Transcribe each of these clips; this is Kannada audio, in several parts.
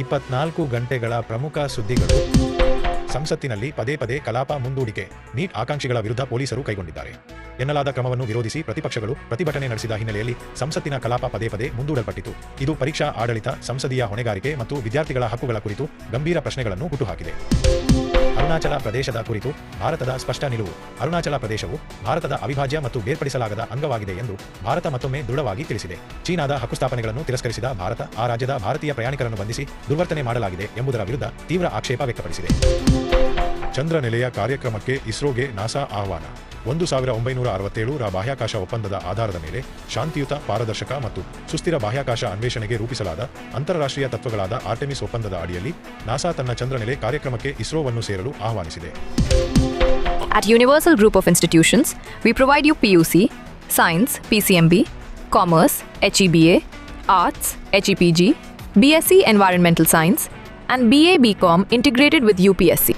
24 ಗಂಟೆಗಳ ಪ್ರಮುಖ ಸುದ್ದಿಗಳು. ಸಂಸತ್ತಿನಲ್ಲಿ ಪದೇ ಪದೇ ಕಲಾಪ ಮುಂದೂಡಿಕೆ. ನೀಟ್ ಆಕಾಂಕ್ಷಿಗಳ ವಿರುದ್ಧ ಪೊಲೀಸರು ಕೈಗೊಂಡಿದ್ದಾರೆ ಎನ್ನಲಾದ ಕ್ರಮವನ್ನು ವಿರೋಧಿಸಿ ಪ್ರತಿಪಕ್ಷಗಳು ಪ್ರತಿಭಟನೆ ನಡೆಸಿದ ಹಿನ್ನೆಲೆಯಲ್ಲಿ ಸಂಸತ್ತಿನ ಕಲಾಪ ಪದೇ ಪದೇ ಮುಂದೂಡಲ್ಪಟ್ಟಿತು. ಇದು ಪರೀಕ್ಷಾ ಆಡಳಿತ, ಸಂಸದೀಯ ಹೊಣೆಗಾರಿಕೆ ಮತ್ತು ವಿದ್ಯಾರ್ಥಿಗಳ ಹಕ್ಕುಗಳ ಕುರಿತು ಗಂಭೀರ ಪ್ರಶ್ನೆಗಳನ್ನು ಹುಟ್ಟುಹಾಕಿದೆ. ಅರುಣಾಚಲ ಪ್ರದೇಶದ ಕುರಿತು ಭಾರತದ ಸ್ಪಷ್ಟ ನಿಲುವು. ಅರುಣಾಚಲ ಪ್ರದೇಶವು ಭಾರತದ ಅವಿಭಾಜ್ಯ ಮತ್ತು ಬೇರ್ಪಡಿಸಲಾಗದ ಅಂಗವಾಗಿದೆ ಎಂದು ಭಾರತ ಮತ್ತೊಮ್ಮೆ ದೃಢವಾಗಿ ತಿಳಿಸಿದೆ. ಚೀನಾದ ಹಕ್ಕುಸ್ಥಾಪನೆಗಳನ್ನು ತಿರಸ್ಕರಿಸಿದ ಭಾರತ ಆ ರಾಜ್ಯದ ಭಾರತೀಯ ಪ್ರಯಾಣಿಕರನ್ನು ಬಂಧಿಸಿ ದುರ್ವರ್ತನೆ ಮಾಡಲಾಗಿದೆ ಎಂಬುದರ ವಿರುದ್ಧ ತೀವ್ರ ಆಕ್ಷೇಪ ವ್ಯಕ್ತಪಡಿಸಿದೆ. ಚಂದ್ರನೆಲೆಯ ಕಾರ್ಯಕ್ರಮಕ್ಕೆ ಇಸ್ರೋಗೆ ನಾಸಾ ಆಹ್ವಾನ. 1967 ರ ಬಾಹ್ಯಾಕಾಶ ಒಪ್ಪಂದದ ಆಧಾರದ ಮೇಲೆ ಶಾಂತಿಯುತ, ಪಾರದರ್ಶಕ ಮತ್ತು ಸುಸ್ಥಿರ ಬಾಹ್ಯಾಕಾಶ ಅನ್ವೇಷಣೆಗೆ ರೂಪಿಸಲಾದ ಅಂತಾರಾಷ್ಟ್ರೀಯ ತತ್ವಗಳಾದ ಆರ್ಟೆಮಿಸ್ ಒಪ್ಪಂದದ ಅಡಿಯಲ್ಲಿ ನಾಸಾ ತನ್ನ ಚಂದ್ರನೆಲೆ ಕಾರ್ಯಕ್ರಮಕ್ಕೆ ಇಸ್ರೋವನ್ನು ಸೇರಲು ಆಹ್ವಾನಿಸಿದೆ. At Universal Group of Institutions, we provide you PUC, Science, PCMB, Commerce, HEBA, Arts, HEPG, BSc Environmental Science, and BA BCom integrated with UPSC.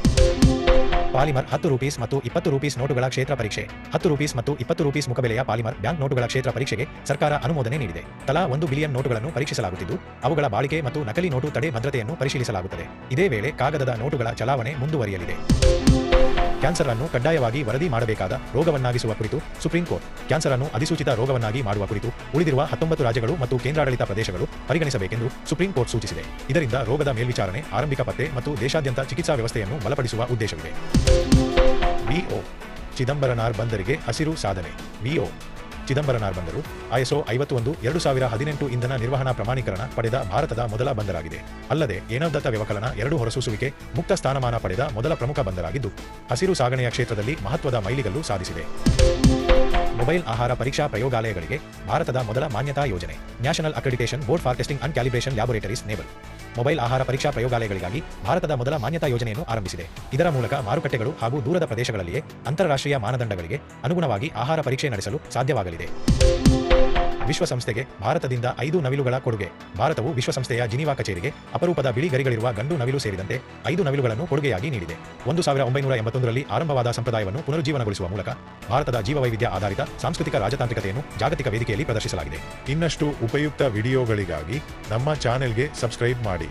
Polymer 10 rupees ಮತ್ತು 20 ರೂಪೀಸ್ ನೋಟುಗಳ ಕ್ಷೇತ್ರ ಪರೀಕ್ಷೆ. 10 ರೂಪೀಸ್ ಮತ್ತು 20 ರೂಪೀಸ್ ಮುಖಬೆಲೆಯ ಪಾಲಿಮರ್ ಬ್ಯಾಂಕ್ ನೋಟುಗಳ ಕ್ಷೇತ್ರ ಪರೀಕ್ಷೆಗೆ ಸರ್ಕಾರ ಅನುಮೋದನೆ ನೀಡಿದೆ. ತಲಾ 1 ಬಿಲಿಯನ್ ನೋಟುಗಳನ್ನು ಪರೀಕ್ಷಿಸಲಾಗುತ್ತಿದ್ದು, ಅವುಗಳ ಬಾಳಿಕೆ ಮತ್ತು ನಕಲಿ ನೋಟು ತಡೆ ಭದ್ರತೆಯನ್ನು ಪರಿಶೀಲಿಸಲಾಗುತ್ತದೆ. ಇದೇ ವೇಳೆ ಕಾಗದದ ನೋಟುಗಳ ಚಲಾವಣೆ ಮುಂದುವರಿಯಲಿದೆ. ಕ್ಯಾನ್ಸರ್ ಅನ್ನು ಕಡ್ಡಾಯವಾಗಿ ವರದಿ ಮಾಡಬೇಕಾದ ರೋಗವನ್ನಾಗಿಸುವ ಕುರಿತು ಸುಪ್ರೀಂ ಕೋರ್ಟ್. ಕ್ಯಾನ್ಸರ್ ಅನ್ನು ಅಧಿಸೂಚಿತ ರೋಗವನ್ನಾಗಿ ಮಾಡುವ ಕುರಿತು ಉಳಿದಿರುವ 19 ರಾಜ್ಯಗಳು ಮತ್ತು ಕೇಂದ್ರಾಡಳಿತ ಪ್ರದೇಶಗಳು ಪರಿಗಣಿಸಬೇಕೆಂದು ಸುಪ್ರೀಂ ಕೋರ್ಟ್ ಸೂಚಿಸಿದೆ. ಇದರಿಂದ ರೋಗದ ಮೇಲ್ವಿಚಾರಣೆ, ಆರಂಭಿಕ ಪತ್ತೆ ಮತ್ತು ದೇಶಾದ್ಯಂತ ಚಿಕಿತ್ಸಾ ವ್ಯವಸ್ಥೆಯನ್ನು ಬಲಪಡಿಸುವ ಉದ್ದೇಶವಿದೆ. ವಿಒ ಚಿದಂಬರನಾರ್ ಬಂದರಿಗೆ ಹಸಿರು ಸಾಧನೆ. ವಿಒ ಚಿದಂಬರನಾರ್ ಬಂದರು ISO 51/2018 ಇಂಧನ ನಿರ್ವಹಣಾ ಪ್ರಮಾಣೀಕರಣ ಪಡೆದ ಭಾರತದ ಮೊದಲ ಬಂದರಾಗಿದೆ. ಅಲ್ಲದೆ ಏಣದತ್ತ ವ್ಯವಕಲನ 2 ಹೊರಸೂಸುವಿಕೆ ಮುಕ್ತ ಸ್ಥಾನಮಾನ ಪಡೆದ ಮೊದಲ ಪ್ರಮುಖ ಬಂದರಾಗಿದ್ದು, ಹಸಿರು ಸಾಗಣೆಯ ಕ್ಷೇತ್ರದಲ್ಲಿ ಮಹತ್ವದ ಮೈಲಿಗಲ್ಲು ಸಾಧಿಸಿದೆ. ಮೊಬೈಲ್ ಆಹಾರ ಪರೀಕ್ಷಾ ಪ್ರಯೋಗಾಲಯಗಳಿಗೆ ಭಾರತದ ಮೊದಲ ಮಾನ್ಯತಾ ಯೋಜನೆ. National accreditation board for testing and calibration laboratories navel mobile ಆಹಾರ ಪರೀಕ್ಷಾ ಪ್ರಯೋಗಾಲಯಗಳಿಗಾಗಿ ಭಾರತದ ಮೊದಲ ಮಾನ್ಯತಾ ಯೋಜನೆಯನ್ನು ಆರಂಭಿಸಿದೆ. ಇದರ ಮೂಲಕ ಮಾರುಕಟ್ಟೆಗಳು ಹಾಗೂ ದೂರದ ಪ್ರದೇಶಗಳಲ್ಲಿಯೇ ಅಂತಾರಾಷ್ಟ್ರೀಯ ಮಾನದಂಡಗಳಿಗೆ ಅನುಗುಣವಾಗಿ ಆಹಾರ ಪರೀಕ್ಷೆ ನಡೆಸಲು ಸಾಧ್ಯವಾಗಲಿದೆ. ವಿಶ್ವಸಂಸ್ಥೆಗೆ ಭಾರತದಿಂದ 5 ನವಿಲುಗಳ ಕೊಡುಗೆ. ಭಾರತವು ವಿಶ್ವಸಂಸ್ಥೆಯ ಜಿನೀವಾ ಕಚೇರಿಗೆ ಅಪರೂಪದ ಬಿಳಿ ಗರಿಗಳಿರುವ ಗಂಡು ನವಿಲು ಸೇರಿದಂತೆ 5 ನವಿಲುಗಳನ್ನು ಕೊಡುಗೆಯಾಗಿ ನೀಡಿದೆ. 1981ರಲ್ಲಿ ಆರಂಭವಾದ ಸಂಪ್ರದಾಯವನ್ನು ಪುನರುಜ್ಜೀವನಗೊಳಿಸುವ ಮೂಲಕ ಭಾರತದ ಜೀವವೈವಿಧ್ಯ ಆಧಾರಿತ ಸಾಂಸ್ಕೃತಿಕ ರಾಜತಾಂತ್ರಿಕತೆಯನ್ನು ಜಾಗತಿಕ ವೇದಿಕೆಯಲ್ಲಿ ಪ್ರದರ್ಶಿಸಲಾಗಿದೆ. ಇನ್ನಷ್ಟು ಉಪಯುಕ್ತ ವಿಡಿಯೋಗಳಿಗಾಗಿ ನಮ್ಮ ಚಾನೆಲ್ಗೆ ಸಬ್ಸ್ಕ್ರೈಬ್ ಮಾಡಿ.